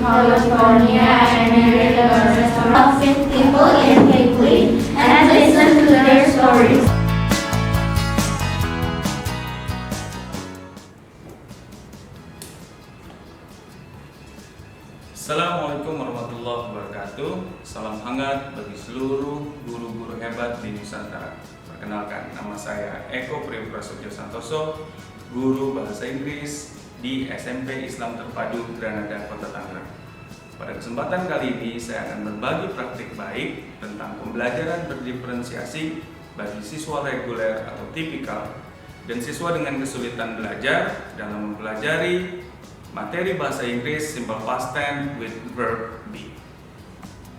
California, and married the of people in Haiti and listen to their stories. Assalamualaikum warahmatullahi wabarakatuh. Salam hangat bagi seluruh guru-guru hebat di Nusantara. Perkenalkan, nama saya Eko Priyoprasetyo Santoso, guru bahasa Inggris di SMP Islam Terpadu Granada, Kota Tangerang. Pada kesempatan kali ini saya akan berbagi praktik baik tentang pembelajaran berdiferensiasi bagi siswa reguler atau tipikal dan siswa dengan kesulitan belajar dalam mempelajari materi bahasa Inggris simple past tense with verb be.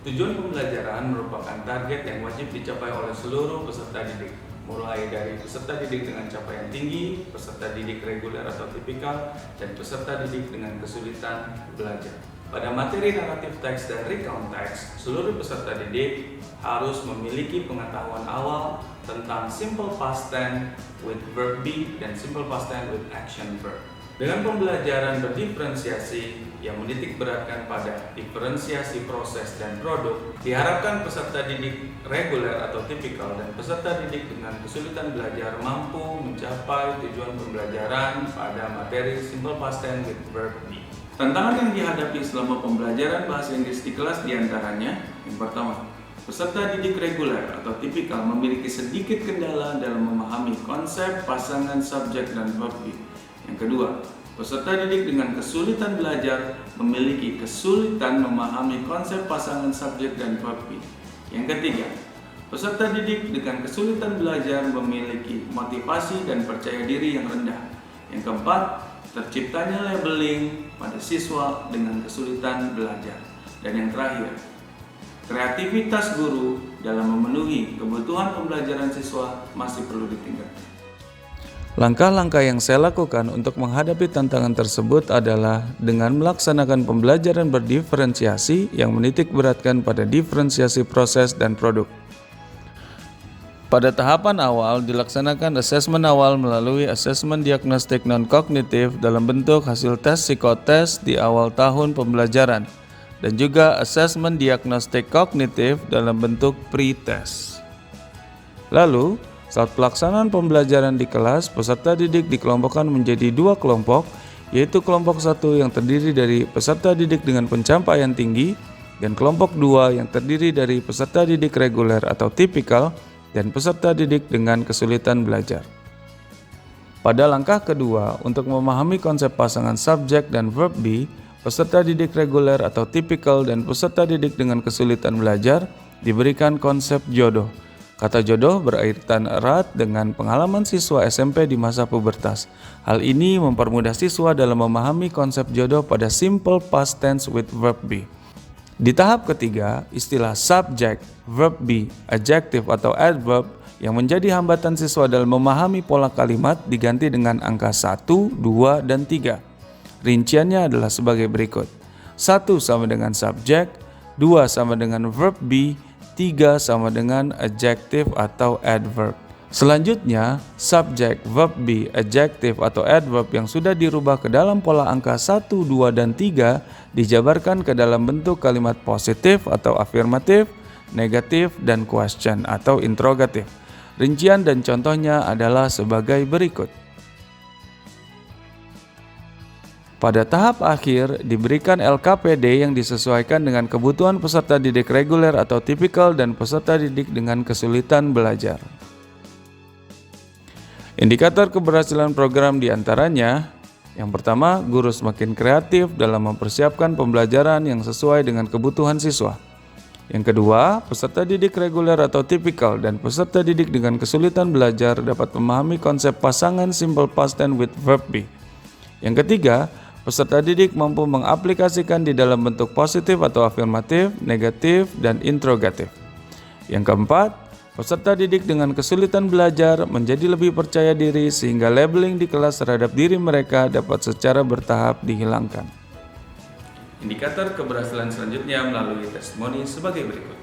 Tujuan pembelajaran merupakan target yang wajib dicapai oleh seluruh peserta didik, mulai dari peserta didik dengan capaian tinggi, peserta didik reguler atau tipikal, dan peserta didik dengan kesulitan belajar. Pada materi naratif teks dan recount teks, seluruh peserta didik harus memiliki pengetahuan awal tentang simple past tense with verb be dan simple past tense with action verb. Dengan pembelajaran berdiferensiasi yang menitik beratkan pada diferensiasi proses dan produk, diharapkan peserta didik reguler atau tipikal dan peserta didik dengan kesulitan belajar mampu mencapai tujuan pembelajaran pada materi simple past tense with verb be. Tantangan yang dihadapi selama pembelajaran bahasa Inggris di kelas diantaranya: yang pertama, peserta didik reguler atau tipikal memiliki sedikit kendala dalam memahami konsep pasangan subjek dan verb be. Yang kedua, peserta didik dengan kesulitan belajar memiliki kesulitan memahami konsep pasangan subjek dan verb be. Yang ketiga, peserta didik dengan kesulitan belajar memiliki motivasi dan percaya diri yang rendah. Yang keempat, terciptanya labeling pada siswa dengan kesulitan belajar. Dan yang terakhir, kreativitas guru dalam memenuhi kebutuhan pembelajaran siswa masih perlu ditingkatkan. Langkah-langkah yang saya lakukan untuk menghadapi tantangan tersebut adalah dengan melaksanakan pembelajaran berdiferensiasi yang menitik beratkan pada diferensiasi proses dan produk. Pada tahapan awal dilaksanakan asesmen awal melalui asesmen diagnostik non-kognitif dalam bentuk hasil tes psikotes di awal tahun pembelajaran dan juga asesmen diagnostik kognitif dalam bentuk pre-test. Lalu, saat pelaksanaan pembelajaran di kelas, peserta didik dikelompokkan menjadi dua kelompok, yaitu kelompok satu yang terdiri dari peserta didik dengan pencapaian tinggi dan kelompok dua yang terdiri dari peserta didik reguler atau tipikal dan peserta didik dengan kesulitan belajar. Pada langkah kedua, untuk memahami konsep pasangan subjek dan verb be, peserta didik reguler atau tipikal dan peserta didik dengan kesulitan belajar diberikan konsep jodoh. Kata jodoh berkaitan erat dengan pengalaman siswa SMP di masa pubertas. Hal ini mempermudah siswa dalam memahami konsep jodoh pada simple past tense with verb be. Di tahap ketiga, istilah subject, verb be, adjective atau adverb yang menjadi hambatan siswa dalam memahami pola kalimat diganti dengan angka 1, 2, dan 3. Rinciannya adalah sebagai berikut. 1 sama dengan subject, 2 sama dengan verb be, 3 sama dengan adjective atau adverb. Selanjutnya, subject, verb be, adjective atau adverb yang sudah dirubah ke dalam pola angka 1, 2, dan 3 dijabarkan ke dalam bentuk kalimat positif atau afirmatif, negatif, dan question atau interrogatif. Rincian dan contohnya adalah sebagai berikut. Pada tahap akhir, diberikan LKPD yang disesuaikan dengan kebutuhan peserta didik reguler atau tipikal dan peserta didik dengan kesulitan belajar. Indikator keberhasilan program diantaranya: yang pertama, guru semakin kreatif dalam mempersiapkan pembelajaran yang sesuai dengan kebutuhan siswa. Yang kedua, peserta didik reguler atau tipikal dan peserta didik dengan kesulitan belajar dapat memahami konsep pasangan simple past tense with verb be. Yang ketiga, peserta didik mampu mengaplikasikan di dalam bentuk positif atau afirmatif, negatif, dan interrogatif. Yang keempat, peserta didik dengan kesulitan belajar menjadi lebih percaya diri sehingga labeling di kelas terhadap diri mereka dapat secara bertahap dihilangkan. Indikator keberhasilan selanjutnya melalui testimoni sebagai berikut.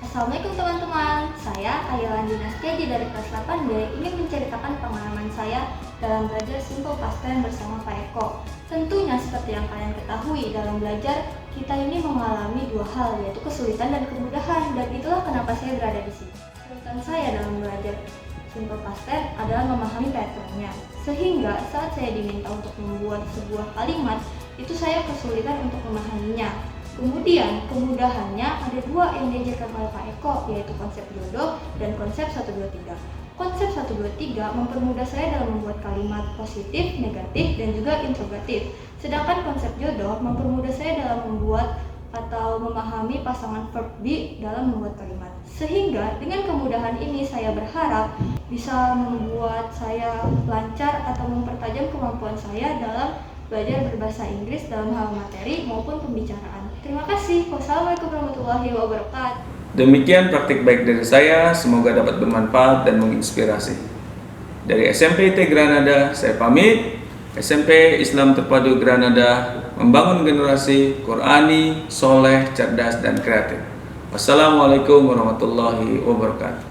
Assalamualaikum teman-teman, saya Aylan Dinastia dari kelas 8B ingin menceritakan pengalaman saya dalam belajar simple past tense bersama Pak Eko. Tentunya seperti yang kalian ketahui, dalam belajar kita ini mengalami dua hal, yaitu kesulitan dan kemudahan, dan itulah kenapa saya berada di sini. Kesulitan saya dalam belajar simple past tense adalah memahami patternnya, sehingga saat saya diminta untuk membuat sebuah kalimat, itu saya kesulitan untuk memahaminya. Kemudian kemudahannya ada dua yang diajarkan oleh Pak Eko, yaitu konsep jodoh dan konsep 123. Konsep 123 mempermudah saya dalam membuat kalimat positif, negatif, dan juga interrogatif. Sedangkan konsep jodoh mempermudah saya dalam membuat atau memahami pasangan verb be dalam membuat kalimat. Sehingga dengan kemudahan ini saya berharap bisa membuat saya lancar atau mempertajam kemampuan saya dalam belajar berbahasa Inggris dalam hal materi maupun pembicaraan. Terima kasih. Wassalamualaikum warahmatullahi wabarakatuh. Demikian praktik baik dari saya, semoga dapat bermanfaat dan menginspirasi. Dari SMP IT Granada, saya pamit. SMP Islam Terpadu Granada, membangun generasi Qurani, soleh, cerdas, dan kreatif. Wassalamualaikum warahmatullahi wabarakatuh.